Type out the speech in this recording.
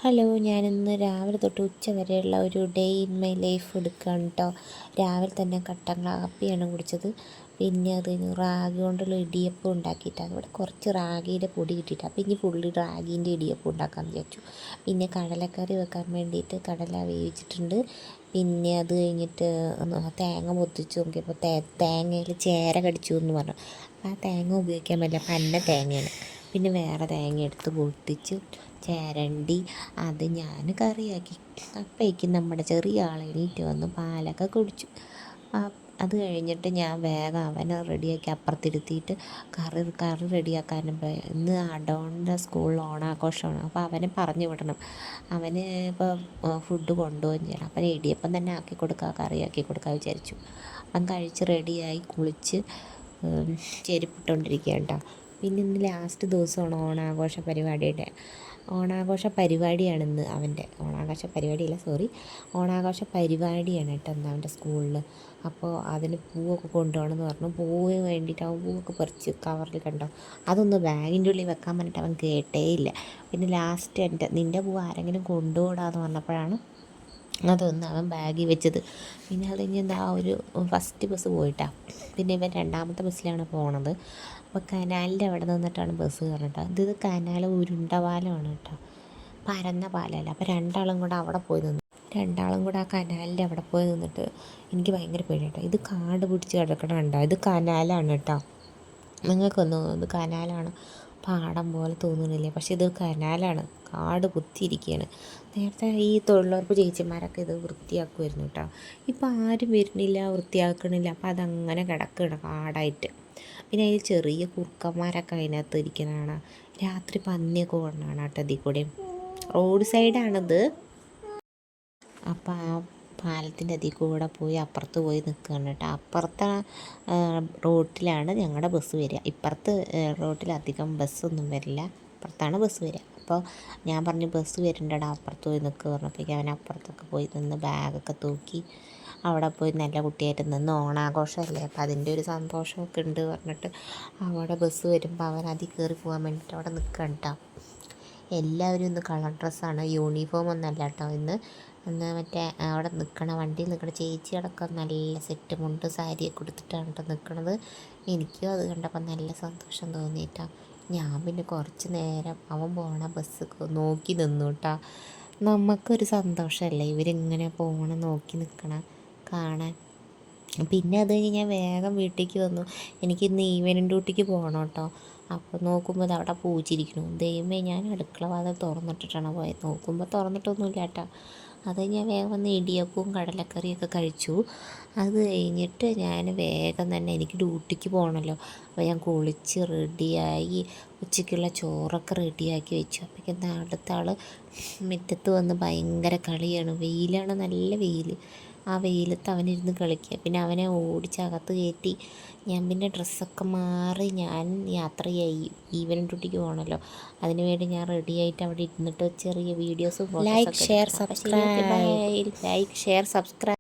Hello, ഞാനിന്ന് രാവിലെ തൊട്ട് ഉച്ച വരെയുള്ള ഒരു ഡേ ഇൻ മൈ ലൈഫ് എടുക്കുകയാണ് കേട്ടോ. രാവിലെ തന്നെ കട്ടൻ കാപ്പിയാണ് കുടിച്ചത്. പിന്നെ അത് റാഗി കൊണ്ടുള്ള ഇടിയപ്പം ഉണ്ടാക്കിയിട്ടാണ്. ഇവിടെ കുറച്ച് റാഗിയുടെ പൊടി കിട്ടിയിട്ട് അപ്പോൾ ഇനി ഫുള്ള് റാഗീൻ്റെ ഇടിയപ്പം ഉണ്ടാക്കാമെന്ന് വിചാരിച്ചു. പിന്നെ കടലക്കറി വെക്കാൻ വേണ്ടിയിട്ട് കടല വേവിച്ചിട്ടുണ്ട്. പിന്നെ അത് കഴിഞ്ഞിട്ട് തേങ്ങ പൊത്തിച്ച് നോക്കിയപ്പോൾ തേങ്ങയിൽ ചേര കടിച്ചു എന്ന് പറഞ്ഞു. ആ തേങ്ങ ഉപയോഗിക്കാൻ പറ്റില്ല, പന്ന തേങ്ങയാണ്. പിന്നെ വേറെ തേങ്ങ എടുത്ത് പൊട്ടിച്ച് ചിരണ്ടി അത് ഞാൻ കറിയാക്കി. അപ്പോഴേക്കും നമ്മുടെ ചെറിയ ആൾ എണീറ്റ് വന്ന് പാലൊക്കെ കുടിച്ചു. അത് കഴിഞ്ഞിട്ട് ഞാൻ വേഗം അവനെ റെഡിയാക്കി അപ്പുറത്തിരുത്തിയിട്ട് കറി റെഡിയാക്കാനും പോയി. ഇന്ന് അഡോണിൻ്റെ സ്കൂളിൽ ഓണാഘോഷമാണ്. അപ്പോൾ അവനെ പറഞ്ഞു വിടണം. അവന് ഇപ്പോൾ ഫുഡ് കൊണ്ടുപോവുകയും ചെയ്യണം. അപ്പം ഇടിയപ്പം തന്നെ ആക്കി കൊടുക്കുക, കറിയാക്കി കൊടുക്കുക വിചാരിച്ചു. അവൻ കഴിച്ച് റെഡിയായി കുളിച്ച് ചെരുപ്പിട്ടുകൊണ്ടിരിക്കുക കേട്ടോ. പിന്നെ ഇന്ന് ലാസ്റ്റ് ദിവസമാണ് ഓണാഘോഷ പരിപാടിയാണിന്ന് അവൻ്റെ. ഓണാഘോഷ പരിപാടിയാണ് കേട്ടോ ഇന്ന് അവൻ്റെ സ്കൂളിൽ. അപ്പോൾ അതിന് പൂവൊക്കെ കൊണ്ടുപോകണമെന്ന് പറഞ്ഞു. പൂവ് വേണ്ടിയിട്ട് അവൻ പൂവൊക്കെ പറിച്ച് കവറിൽ കണ്ടോ. അതൊന്ന് ബാഗിൻ്റെ ഉള്ളിൽ വെക്കാൻ പറഞ്ഞിട്ട് അവൻ കേട്ടേയില്ല. പിന്നെ ലാസ്റ്റ് നിൻ്റെ പൂവ് ആരെങ്കിലും കൊണ്ടുപോടാന്ന് പറഞ്ഞപ്പോഴാണ് അതൊന്ന് അവൻ ബാഗിൽ വെച്ചത്. പിന്നെ അത് കഴിഞ്ഞ് ഒരു ഫസ്റ്റ് ബസ് പോയിട്ടാണ്. പിന്നെ ഇവൻ രണ്ടാമത്തെ ബസ്സിലാണ് പോണത്. അപ്പോൾ കനാലിൻ്റെ അവിടെ നിന്നിട്ടാണ് ബസ് കയറട്ടോ. ഇത് കനാൽ ഉരുണ്ട പാലമാണ് കേട്ടോ, പരന്ന പാലമല്ല. അപ്പോൾ രണ്ടാളും കൂടെ ആ കനാലിൻ്റെ അവിടെ പോയി നിന്നിട്ട് എനിക്ക് ഭയങ്കര പേടി കേട്ടോ. ഇത് കാട് പിടിച്ച് കിടക്കണം കണ്ടോ. ഇത് കനാലാണ് കേട്ടോ. നിങ്ങൾക്കൊന്ന് ഇത് കനാലാണ്, പാടം പോലെ തോന്നുന്നില്ലേ? പക്ഷേ ഇത് കനാലാണ്, കാട് കുത്തിയിരിക്കുകയാണ്. നേരത്തെ ഈ തൊഴിലുറപ്പ് ചേച്ചിമാരൊക്കെ ഇത് വൃത്തിയാക്കുമായിരുന്നു കേട്ടോ. ഇപ്പം ആരും വരുന്നില്ല, വൃത്തിയാക്കണില്ല. അപ്പം അതങ്ങനെ കിടക്കുകയാണ് കാടായിട്ട്. പിന്നെ അതിൽ ചെറിയ കുറുക്കന്മാരൊക്കെ അതിനകത്ത് ഇരിക്കുന്നതാണ്. രാത്രി പന്നിയൊക്കെ കൊണ്ടാണ് കേട്ടോ ഇതിൽ കൂടെ. റോഡ് സൈഡാണിത്. അപ്പം ആ പാലത്തിൻ്റെ അതിൽ കൂടെ പോയി അപ്പുറത്ത് പോയി നിൽക്കുകയാണ് കേട്ടോ. അപ്പുറത്തെ റോട്ടിലാണ് ഞങ്ങളുടെ ബസ് വരിക. ഇപ്പുറത്ത് റോട്ടിലധികം ബസ്സൊന്നും വരില്ല, അപ്പുറത്താണ് ബസ് വരിക. അപ്പോൾ ഞാൻ പറഞ്ഞു ബസ് വരുന്നുണ്ടടാ, അപ്പുറത്ത് പോയി നിൽക്കുക പറഞ്ഞപ്പോഴേക്കും അവൻ അപ്പുറത്തൊക്കെ പോയി നിന്ന് ബാഗൊക്കെ തൂക്കി അവിടെ പോയി നല്ല കുട്ടിയായിട്ട് നിന്ന്. ഓണാഘോഷമല്ലേ, അപ്പോൾ അതിൻ്റെ ഒരു സന്തോഷമൊക്കെ ഉണ്ട് പറഞ്ഞിട്ട് അവിടെ ബസ് വരുമ്പോൾ അവൻ അതിൽ കയറി പോകാൻ വേണ്ടിയിട്ട് അവിടെ നിൽക്കുകയാണ് കേട്ടോ. എല്ലാവരും ഇന്ന് കളർ ഡ്രസ്സാണ്, യൂണിഫോം ഒന്നല്ല കേട്ടോ ഇന്ന്. മറ്റേ അവിടെ വണ്ടിയിൽ നിൽക്കണ ചേച്ചിയടക്കം നല്ല സെറ്റ് മുണ്ട് സാരിയൊക്കെ കൊടുത്തിട്ടാണ് കേട്ടോ നിൽക്കണത്. എനിക്കും അത് കണ്ടപ്പോൾ നല്ല സന്തോഷം തോന്നിയിട്ടാ. ഞാൻ പിന്നെ കുറച്ച് നേരം അവൻ പോകണ ബസ് നോക്കി നിന്നു കേട്ടോ. നമുക്കൊരു സന്തോഷമല്ലേ ഇവരിങ്ങനെ പോകണം നോക്കി നിൽക്കണം കാണാൻ. പിന്നെ അത് കഴിഞ്ഞ് ഞാൻ വേഗം വീട്ടിലേക്ക് വന്നു. എനിക്ക് ഇന്ന് ഈവനിങ് ഡ്യൂട്ടിക്ക് പോകണം കേട്ടോ. അപ്പോൾ നോക്കുമ്പോൾ അത് അവിടെ പൂച്ചിരിക്കണു. ദൈവമേ, ഞാൻ അടുക്കള വാതിൽ തുറന്നിട്ടിട്ടാണ് പോയത്. നോക്കുമ്പോൾ തുറന്നിട്ടൊന്നുമില്ല കേട്ടോ. അത് ഞാൻ വേഗം വന്ന് ഇടിയപ്പവും കടലക്കറിയൊക്കെ കഴിച്ചു. അത് കഴിഞ്ഞിട്ട് ഞാൻ വേഗം തന്നെ, എനിക്ക് ഡ്യൂട്ടിക്ക് പോകണമല്ലോ, അപ്പോൾ ഞാൻ കുളിച്ച് റെഡിയായി ഉച്ചയ്ക്കുള്ള ചോറൊക്കെ റെഡിയാക്കി വെച്ചു. അപ്പോഴേക്കും അടുത്ത ആൾ മുറ്റത്ത് വന്ന് ഭയങ്കര കളിയാണ്. വെയിലാണ്, നല്ല വെയിൽ. ആ വെയിലത്ത് അവനിരുന്ന് കളിക്കുക. പിന്നെ അവനെ ഓടിച്ചകത്ത് കയറ്റി ഞാൻ പിന്നെ ഡ്രസ്സൊക്കെ മാറി ഞാൻ യാത്രയായി. ഈവനിങ് ഡ്യൂട്ടിക്ക് പോകണമല്ലോ, അതിന് വേണ്ടി ഞാൻ റെഡിയായിട്ട് അവിടെ ഇരുന്നിട്ട് ചെറിയ വീഡിയോസും ലൈക്ക് ഷെയർ സബ്സ്ക്രൈബ്.